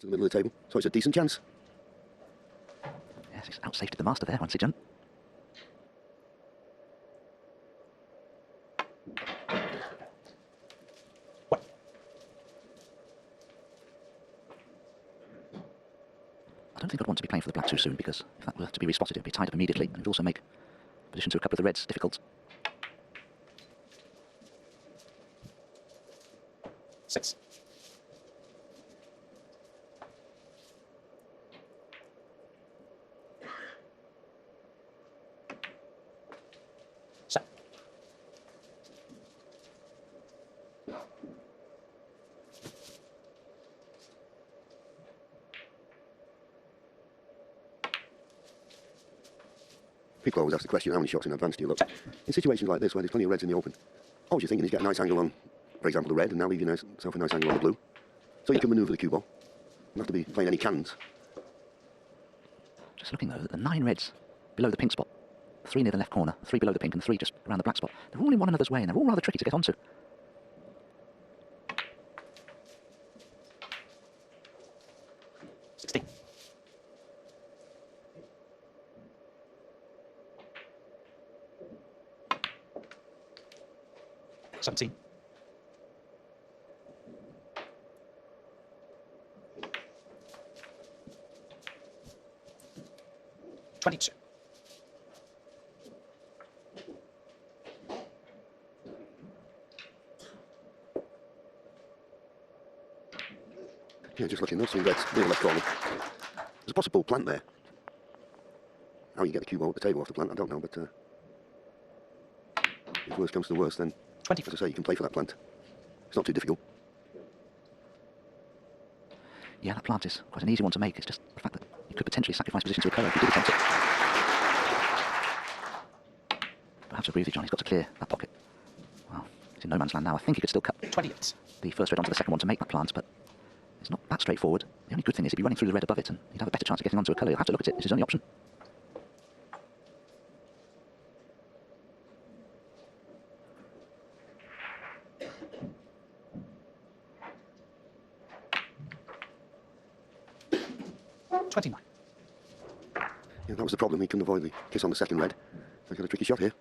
to the middle of the table, so it's a decent chance. Yes, he's out-safety the master there on Sijiun. I don't think I'd want to be playing for the black too soon, because if that were to be respotted, it would be tied up immediately, and it would also make position to a couple of the reds difficult. 6. Set. People always ask the question, how many shots in advance do you look? In situations like this, where there's plenty of reds in the open, all you're thinking is get a nice angle on, for example, the red, and now leave yourself a nice angle on the blue. So you can manoeuvre the cue ball. You don't have to be playing any cannons. Just looking, though, at the 9 reds below the pink spot. 3 near the left corner, 3 below the pink, and 3 just around the black spot. They're all in one another's way, and they're all rather tricky to get onto. Seventeen. 22. Yeah, just looking, those 3 reds near the left corner. There's a possible plant there. How you get the cue ball at the table off the plant, I don't know, but if worst comes to the worst, then 20. as I say, you can play for that plant. It's not too difficult. Yeah, that plant is quite an easy one to make. It's just the fact that you could potentially sacrifice position to a colour if you did attempt it. But I have to agree with you, John. He's got to clear that pocket. Well, he's in no man's land now. I think he could still cut 28. the first red onto the second one to make that plant, but it's not that straightforward. The only good thing is he'd be running through the red above it, and he'd have a better chance of getting onto a colour. He'll have to look at it. It's his only option. Yeah, that was the problem. He couldn't avoid the kiss on the second red. So he's got a tricky shot here.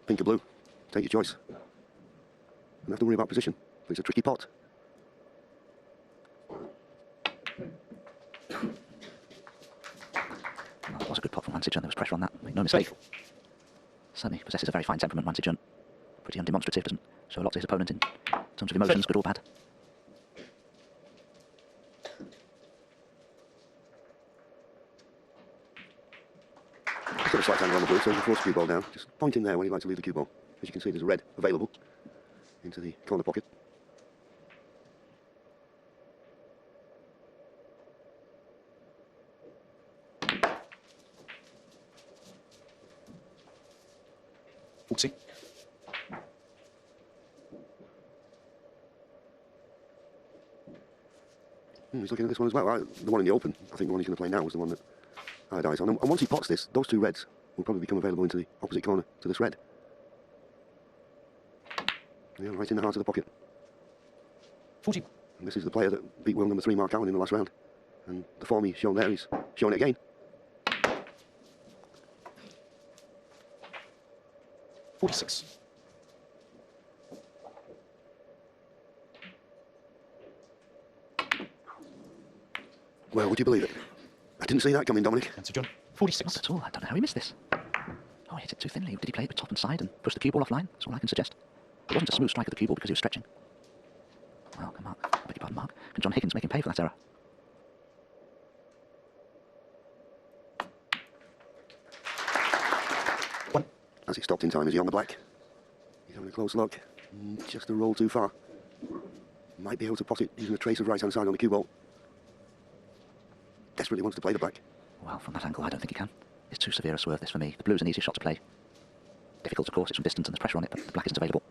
Pink or blue. Take your choice. Don't have to worry about position, but it's a tricky pot. Well, that was a good pot from Sijiun. There was pressure on that. Make no mistake. Certainly possesses a very fine temperament, Sijiun. Pretty undemonstrative, doesn't show a lot to his opponent in terms of emotions, good or bad. He's got a slight angle on the blue, so he can force the cue ball down. Just point in there when he'd like to leave the cue ball. As you can see, there's a red available into the corner pocket. He's looking at this one as well. The one in the open, I think the one he's going to play now was the one that I had eyes on. And once he pots this, those 2 reds will probably become available into the opposite corner to this red. Yeah, right in the heart of the pocket. 40. And this is the player that beat world number 3 Mark Allen in the last round. And the form he's shown there, he's showing it again. 46. Well, would you believe it? I didn't see that coming, Dominic. And Sijiun. 46. Not at all. I don't know how he missed this. Oh, he hit it too thinly. Did he play it with top and side and push the cue ball offline? That's all I can suggest. It wasn't a smooth strike of the cue ball because he was stretching. Well, can Mark, I beg your pardon, Mark. Can John Higgins make him pay for that error? As he stopped in time, is he on the black? He's having a close look. Just a roll too far. Might be able to pot it using a trace of right-hand side on the cue ball. Desperately wants to play the black. Well, from that angle, I don't think he can. It's too severe a swerve, this, for me. The blue's an easier shot to play. Difficult, of course, it's from distance and there's pressure on it, but the black isn't available.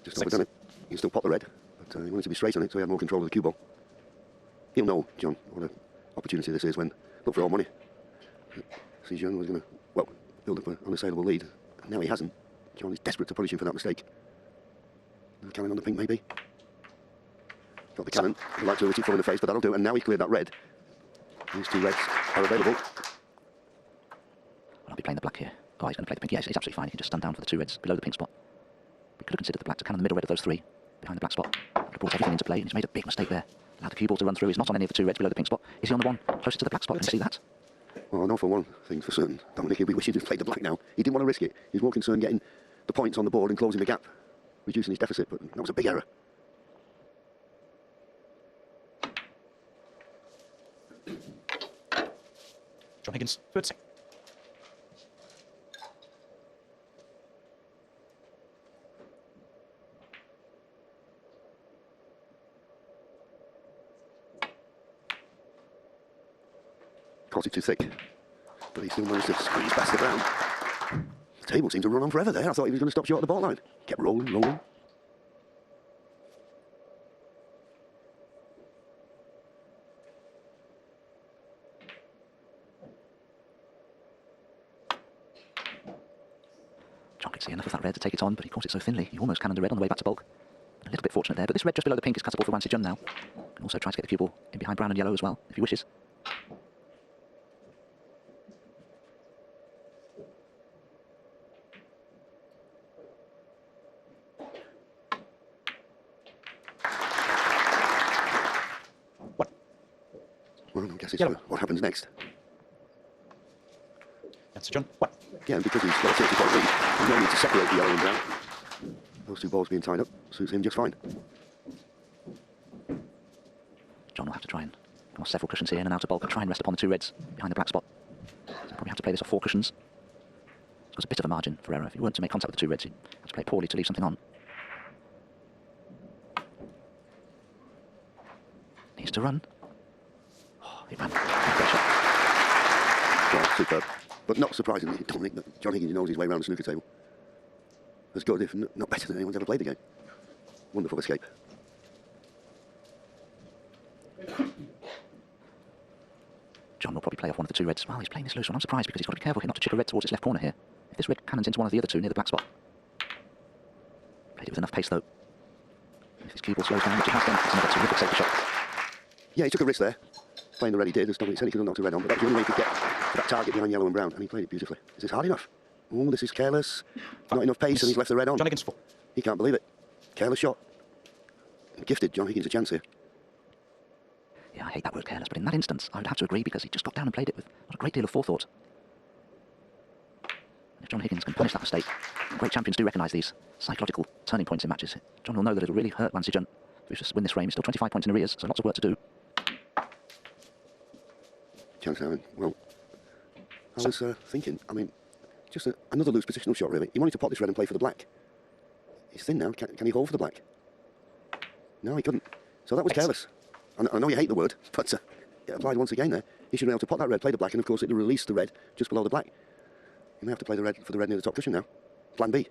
Just overdone it. He can still pot the red, but he wanted to be straight on it so he had more control of the cue ball. He'll know, John, what an opportunity this is when look for all money. Sijiun was going to, well, build up an unassailable lead. Now he hasn't. John is desperate to punish him for that mistake. The cannon on the pink, maybe. Got the cannon. He'd like to hit it full in the face, but that'll do. And now he's cleared that red. These two reds are available. Well, I'll be playing the black here. Oh, he's going to play the pink. Yes, he's absolutely fine. He can just stand down for the two reds below the pink spot. We could have considered the black to cannon the middle red of those three behind the black spot. Would have brought everything into play, and he's made a big mistake there. Allowed the cue ball to run through. He's not on any of the two reds below the pink spot. Is he on the one closer to the black spot? Can you see that? Well, I know for one thing for certain, Dominic, he'll be wishing he'd played the black now. He didn't want to risk it. He's more concerned getting the points on the board and closing the gap, reducing his deficit, but that was a big error. John Higgins, third set. Caught it too thick, but he still managed to squeeze past the ground. The table seemed to run on forever there. I thought he was going to stop short of the ball line. Kept rolling, rolling. John could see enough of that red to take it on, but he caught it so thinly. He almost cannoned the red on the way back to bulk. A little bit fortunate there, but this red just below the pink is cuttable for Sijiun now. Can also try to get the cue ball in behind brown and yellow as well, if he wishes. Well, I guess it's Yellow. what happens next. That's Sijiun, 1. Yeah, because he's got a 30-point lead, there's no need to separate the yellow and brown. Those two balls being tied up suits him just fine. John will have to try and come off several cushions here in and out of bulk and try and rest upon the two reds behind the black spot. So he'll probably have to play this off 4 cushions. So there's a bit of a margin for error. If he weren't to make contact with the two reds, he'd have to play poorly to leave something on. Needs to run. Oh, he ran. Great shot. Well, superb. But not surprisingly, Dominic, John Higgins knows his way around the snooker table. As good, if not better than anyone's ever played the game. Wonderful escape. John will probably play off one of the two reds. Well, he's playing this loose one. I'm surprised because he's got to be careful here not to chip a red towards its left corner here. If this red cannons into one of the other two near the black spot. Played it with enough pace though. If his cue ball slows down, which it has done, it's another terrific safety shot. Yeah, he took a risk there. Playing the red he did, as Dominic said, he could have knocked the red on, but that was the only way he could get to that target behind yellow and brown, and he played it beautifully. Is this hard enough? Oh, this is careless. Not enough pace, and he's left the red on. John Higgins, 4. He can't believe it. Careless shot. And gifted John Higgins a chance here. Yeah, I hate that word careless, but in that instance, I would have to agree because he just got down and played it with not a great deal of forethought. And if John Higgins can punish that mistake, great champions do recognise these psychological turning points in matches. John will know that it'll really hurt Sijiun if he just win this frame. He's still 25 points in arrears, so lots of work to do. Chance now, well, I was thinking, I mean, just another loose positional shot, really. He wanted to pot this red and play for the black. He's thin now. Can he hold for the black? No, he couldn't. So that was careless. I know you hate the word, but it applied once again there. He should have been able to pot that red, play the black, and of course it will release the red just below the black. You may have to play the red for the red near the top cushion now. Plan B.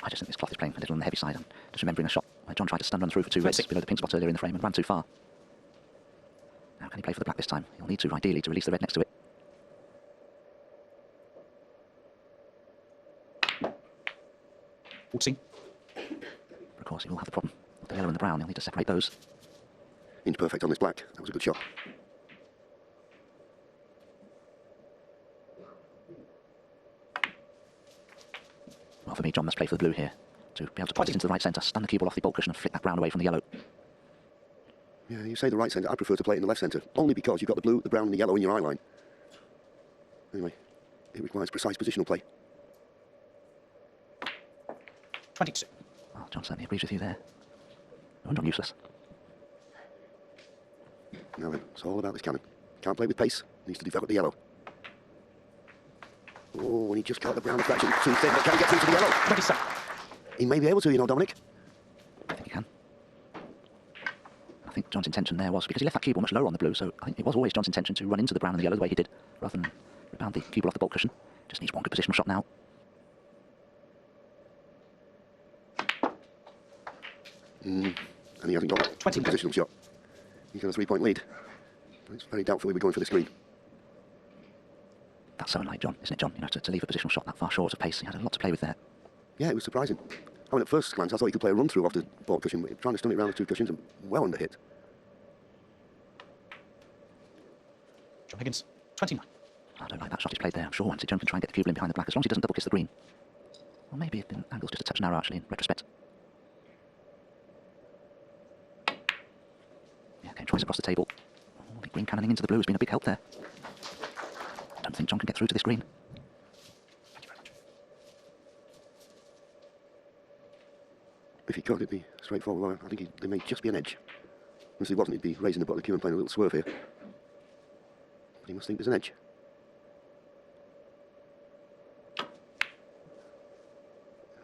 I just think this cloth is playing a little on the heavy side. I'm just remembering a shot where John tried to stun run through for two reds below the pink spot earlier in the frame and ran too far. Now can he play for the black this time? He'll need to, ideally, to release the red next to it. Waltzing. But of course, he will have the problem with the yellow and the brown. He'll need to separate those. Inch perfect on this black. That was a good shot. Well, for me, John must play for the blue here to be able to put it into the right centre, stun the cue ball off the bulk cushion and flick that brown away from the yellow. Yeah, you say the right centre. I prefer to play it in the left centre, only because you've got the blue, the brown and the yellow in your eye line. Anyway, it requires precise positional play. 22. Well, John certainly agrees with you there. No wonder I'm useless. Now then, it's all about this cannon. Can't play with pace, needs to develop the yellow. Oh, and he just caught the brown fraction too thin, but can he get through to the yellow? 27. He may be able to, you know, Dominic. I think he can. I think John's intention there was, because he left that cue ball much lower on the blue, so I think it was always John's intention to run into the brown and the yellow the way he did, rather than rebound the cue ball off the bulk cushion. Just needs one good positional shot now. And he hasn't got a 20. positional shot. He's got a 3-point lead. But it's very doubtful he would be going for this green. That's so unlike John, isn't it, John? You know, to leave a positional shot that far short of pace. He had a lot to play with there. Yeah, it was surprising. I mean, at first glance, I thought he could play a run-through off the board cushion, but trying to stun it around the two cushions and well under hit. John Higgins, 29. I don't like that shot he's played there. I'm sure once Sijiun can try and get the cube in behind the black, as long as he doesn't double kiss the green. Or maybe the angle's just a touch narrow, actually, in retrospect. Yeah, came twice across the table. Oh, the green cannoning into the blue has been a big help there. I don't think John can get through to this green. Thank you very much. If he could, it'd be straightforward. I think there may just be an edge. And if he wasn't, he'd be raising the bottom of the cue and playing a little swerve here. But he must think there's an edge.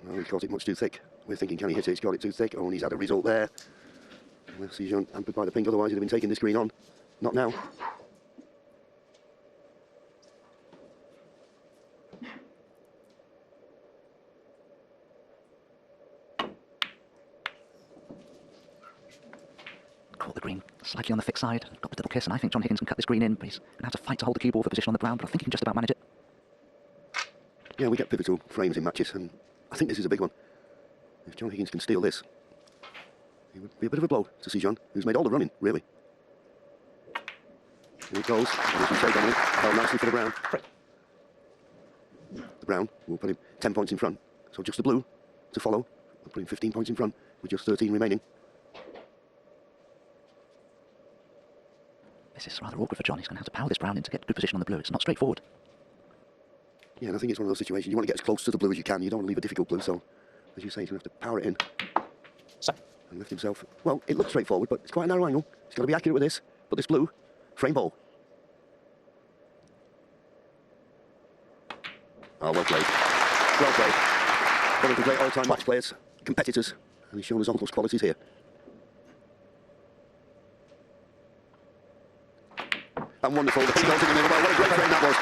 Well, he caught it much too thick. We're thinking, can he hit it? He's got it too thick. Oh, and he's had a result there. Well, Sijiun hampered by the pink, otherwise he'd have been taking this green on. Not now. Caught the green slightly on the thick side, got the double kiss, and I think John Higgins can cut this green in, but he's going to have to fight to hold the cue ball for position on the brown, but I think he can just about manage it. Yeah, we get pivotal frames in matches, and I think this is a big one. If John Higgins can steal this, it would be a bit of a blow to Sijiun, who's made all the running, really. Here it goes. As you say, Dominic, held nicely for the brown. The brown will put him 10 points in front. So just the blue to follow. We'll put him 15 points in front with just 13 remaining. This is rather awkward for John. He's going to have to power this brown in to get good position on the blue. It's not straightforward. Yeah, and I think it's one of those situations. You want to get as close to the blue as you can. You don't want to leave a difficult blue. So, as you say, he's going to have to power it in. Seven. And lift himself. Well, it looks straightforward, but it's quite a narrow angle. He's got to be accurate with this. But this blue, frame ball. Oh, well played. Well played. One of the great all-time match players, competitors, and he's shown us all those qualities here. And wonderful. The goals in the middle. Well, what a great frame that was.